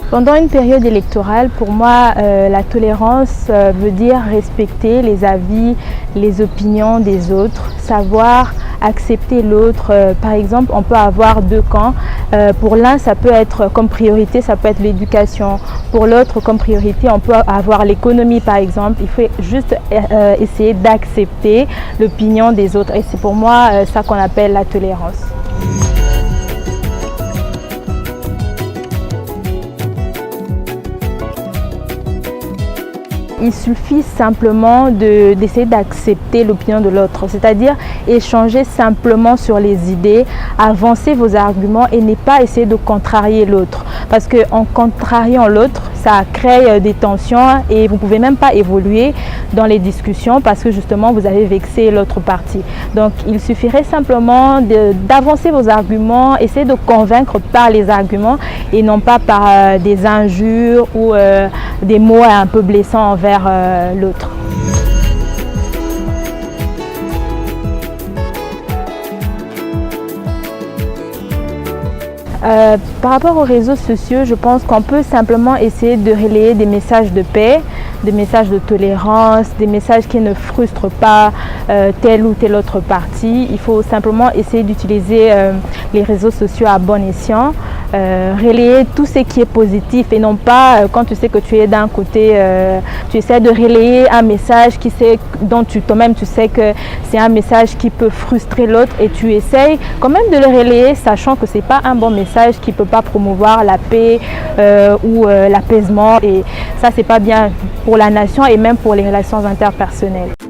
Pendant une période électorale, pour moi, la tolérance veut dire respecter les avis, les opinions des autres, savoir accepter l'autre. Par exemple, on peut avoir deux camps. Pour l'un, ça peut être comme priorité, ça peut être l'éducation. Pour l'autre, comme priorité, on peut avoir l'économie, par exemple. Il faut juste essayer d'accepter l'opinion des autres. Et c'est pour moi ça qu'on appelle la tolérance. Il suffit simplement d'essayer d'accepter l'opinion de l'autre, c'est-à-dire échanger simplement sur les idées, avancer vos arguments et ne pas essayer de contrarier l'autre. Parce qu'en contrariant l'autre, ça crée des tensions et vous ne pouvez même pas évoluer dans les discussions parce que justement vous avez vexé l'autre partie. Donc il suffirait simplement d'avancer vos arguments, essayer de convaincre par les arguments et non pas par des injures ou des mots un peu blessants envers l'autre. Par rapport aux réseaux sociaux, je pense qu'on peut simplement essayer de relayer des messages de paix, des messages de tolérance, des messages qui ne frustrent pas telle ou telle autre partie. Il faut simplement essayer d'utiliser les réseaux sociaux à bon escient, relayer tout ce qui est positif et non pas quand tu sais que tu es d'un côté, tu essaies de relayer un message dont toi-même tu sais que c'est un message qui peut frustrer l'autre et tu essayes quand même de le relayer sachant que ce n'est pas un bon message qui ne peut pas promouvoir la paix ou l'apaisement et ça c'est pas bien pour la nation et même pour les relations interpersonnelles.